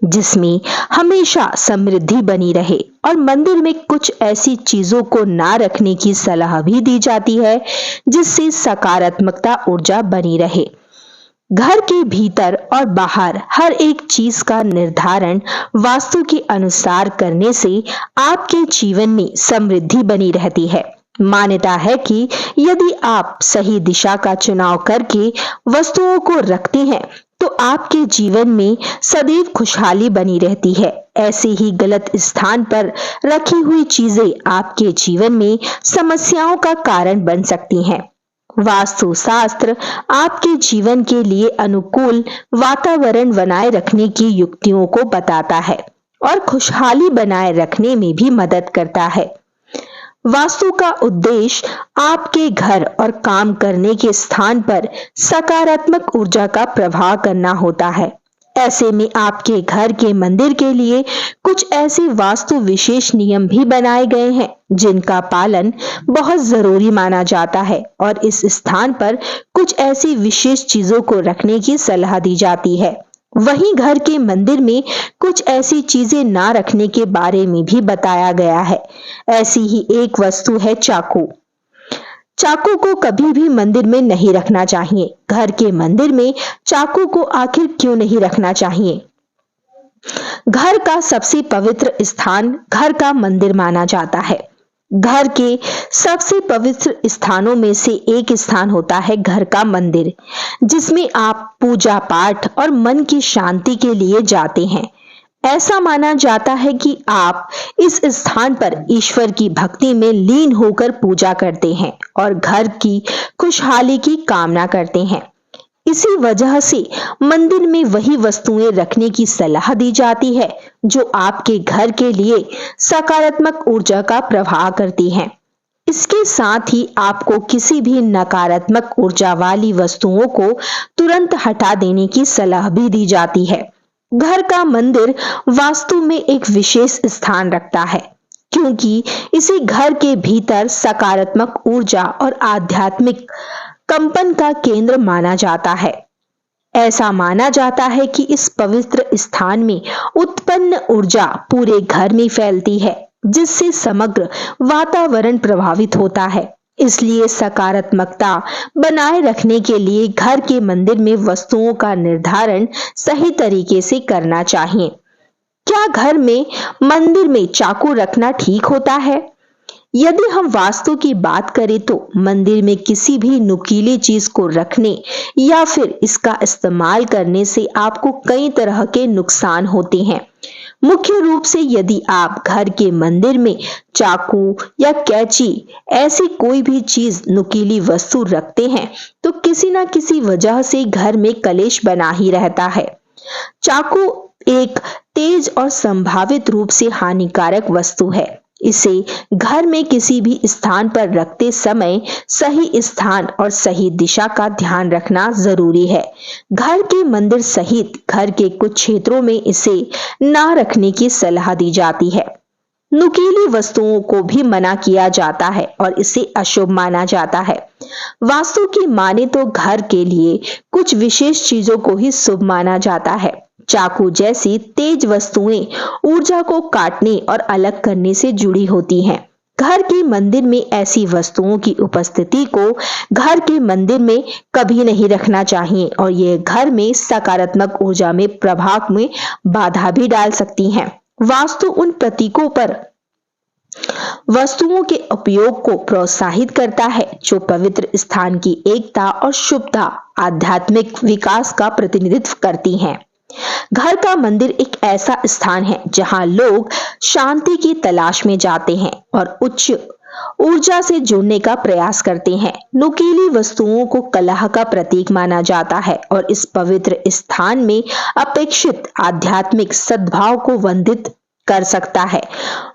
जिसमें हमेशा समृद्धि बनी रहे। और मंदिर में कुछ ऐसी चीजों को ना रखने की सलाह भी दी जाती है जिससे सकारात्मकता ऊर्जा बनी रहे। घर के भीतर और बाहर हर एक चीज का निर्धारण वास्तु के अनुसार करने से आपके जीवन में समृद्धि बनी रहती है। मान्यता है कि यदि आप सही दिशा का चुनाव करके वस्तुओं को रखते हैं तो आपके जीवन में सदैव खुशहाली बनी रहती है। ऐसे ही गलत स्थान पर रखी हुई चीजें आपके जीवन में समस्याओं का कारण बन सकती हैं। वास्तु शास्त्र आपके जीवन के लिए अनुकूल वातावरण बनाए रखने की युक्तियों को बताता है और खुशहाली बनाए रखने में भी मदद करता है। वास्तु का उद्देश्य आपके घर और काम करने के स्थान पर सकारात्मक ऊर्जा का प्रवाह करना होता है। ऐसे में आपके घर के मंदिर के लिए कुछ ऐसे वास्तु विशेष नियम भी बनाए गए हैं जिनका पालन बहुत जरूरी माना जाता है और इस स्थान पर कुछ ऐसी विशेष चीजों को रखने की सलाह दी जाती है। वहीं घर के मंदिर में कुछ ऐसी चीजें ना रखने के बारे में भी बताया गया है। ऐसी ही एक वस्तु है चाकू। चाकू को कभी भी मंदिर में नहीं रखना चाहिए। घर के मंदिर में चाकू को आखिर क्यों नहीं रखना चाहिए? घर का सबसे पवित्र स्थान घर का मंदिर माना जाता है। घर के सबसे पवित्र स्थानों में से एक स्थान होता है घर का मंदिर, जिसमें आप पूजा पाठ और मन की शांति के लिए जाते हैं। ऐसा माना जाता है कि आप इस स्थान पर ईश्वर की भक्ति में लीन होकर पूजा करते हैं और घर की खुशहाली की कामना करते हैं। इसी वजह से मंदिर में वही वस्तुएं रखने की सलाह दी जाती है जो आपके घर के लिए सकारात्मक ऊर्जा का प्रवाह करती हैं। इसके साथ ही आपको किसी भी नकारात्मक ऊर्जा वाली वस्तुओं को तुरंत हटा देने की सलाह भी दी जाती है। घर का मंदिर वास्तु में एक विशेष स्थान रखता है क्योंकि इसे घर के भीतर सकारात्मक ऊर्जा और आध्यात्मिक कंपन का केंद्र माना जाता है। ऐसा माना जाता है कि इस पवित्र स्थान में उत्पन्न ऊर्जा पूरे घर में फैलती है, जिससे समग्र वातावरण प्रभावित होता है। इसलिए सकारात्मकता बनाए रखने के लिए घर के मंदिर में वस्तुओं का निर्धारण सही तरीके से करना चाहिए। क्या घर में मंदिर में चाकू रखना ठीक होता है? यदि हम वास्तु की बात करें तो मंदिर में किसी भी नुकीली चीज को रखने या फिर इसका इस्तेमाल करने से आपको कई तरह के नुकसान होते हैं। मुख्य रूप से यदि आप घर के मंदिर में चाकू या कैंची ऐसी कोई भी चीज नुकीली वस्तु रखते हैं तो किसी ना किसी वजह से घर में कलेश बना ही रहता है। चाकू एक तेज और संभावित रूप से हानिकारक वस्तु है। इसे घर में किसी भी स्थान पर रखते समय सही स्थान और सही दिशा का ध्यान रखना जरूरी है। घर के मंदिर सहित घर के कुछ क्षेत्रों में इसे ना रखने की सलाह दी जाती है। नुकीली वस्तुओं को भी मना किया जाता है और इसे अशुभ माना जाता है। वास्तु की माने तो घर के लिए कुछ विशेष चीजों को ही शुभ माना जाता है। चाकू जैसी तेज वस्तुएं ऊर्जा को काटने और अलग करने से जुड़ी होती हैं। घर के मंदिर में ऐसी वस्तुओं की उपस्थिति को घर के मंदिर में कभी नहीं रखना चाहिए और यह घर में सकारात्मक ऊर्जा में प्रभाव में बाधा भी डाल सकती हैं। वास्तु उन प्रतीकों पर वस्तुओं के उपयोग को प्रोत्साहित करता है जो पवित्र स्थान की एकता और शुभता आध्यात्मिक विकास का प्रतिनिधित्व करती हैं। घर का मंदिर एक ऐसा स्थान है जहां लोग शांति की तलाश में जाते हैं और उच्च ऊर्जा से जुड़ने का प्रयास करते हैं। नुकीली वस्तुओं को कलह का प्रतीक माना जाता है और इस पवित्र स्थान में अपेक्षित आध्यात्मिक सद्भाव को वंदित कर सकता है।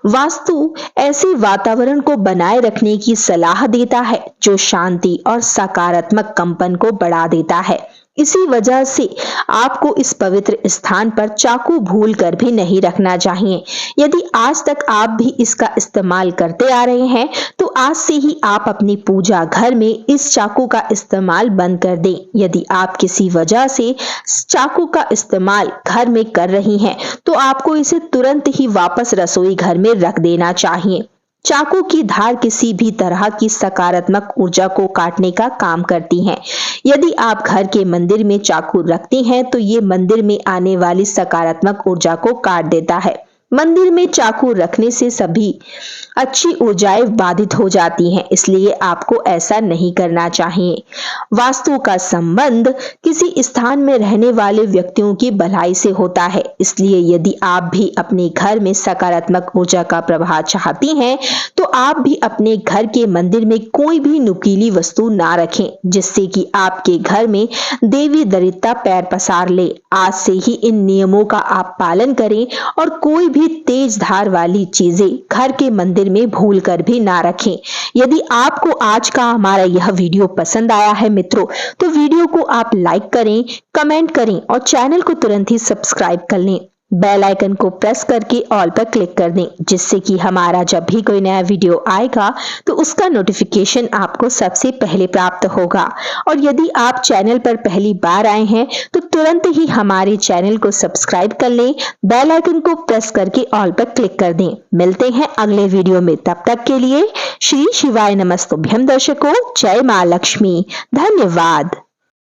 वास्तु ऐसे वातावरण को बनाए रखने की सलाह देता है जो शांति और सकारात्मक कंपन को बढ़ा देता है। इसी वजह से आपको इस पवित्र स्थान पर चाकू भूल कर भी नहीं रखना चाहिए। यदि आज तक आप भी इसका इस्तेमाल करते आ रहे हैं तो आज से ही आप अपनी पूजा घर में इस चाकू का इस्तेमाल बंद कर दें। यदि आप किसी वजह से चाकू का इस्तेमाल घर में कर रही हैं तो आपको इसे तुरंत ही वापस रसोई घर में रख देना चाहिए। चाकू की धार किसी भी तरह की सकारात्मक ऊर्जा को काटने का काम करती है। यदि आप घर के मंदिर में चाकू रखती हैं तो ये मंदिर में आने वाली सकारात्मक ऊर्जा को काट देता है। मंदिर में चाकू रखने से सभी अच्छी ऊर्जाएं बाधित हो जाती हैं, इसलिए आपको ऐसा नहीं करना चाहिए। वास्तु का संबंध किसी स्थान में रहने वाले व्यक्तियों की भलाई से होता है, इसलिए यदि आप भी अपने घर में सकारात्मक ऊर्जा का प्रवाह चाहती हैं तो आप भी अपने घर के मंदिर में कोई भी नुकीली वस्तु ना रखें जिससे कि आपके घर में देवी दरिद्रता पैर पसार ले। आज से ही इन नियमों का आप पालन करें और कोई भी तेज धार वाली चीजें घर के मंदिर में भूल कर भी ना रखें। यदि आपको आज का हमारा यह वीडियो पसंद आया है मित्रों, तो वीडियो को आप लाइक करें, कमेंट करें और चैनल को तुरंत ही सब्सक्राइब कर लें। बेल आइकन को प्रेस करके ऑल पर क्लिक कर दें जिससे कि हमारा जब भी कोई नया वीडियो आएगा तो उसका नोटिफिकेशन आपको सबसे पहले प्राप्त होगा। और यदि आप चैनल पर पहली बार आए हैं तो तुरंत ही हमारे चैनल को सब्सक्राइब कर लें, बेल आइकन को प्रेस करके ऑल पर क्लिक कर दें। मिलते हैं अगले वीडियो में, तब तक के लिए श्री शिवाय नमस्तुभ्यम दर्शकों। जय मां लक्ष्मी। धन्यवाद।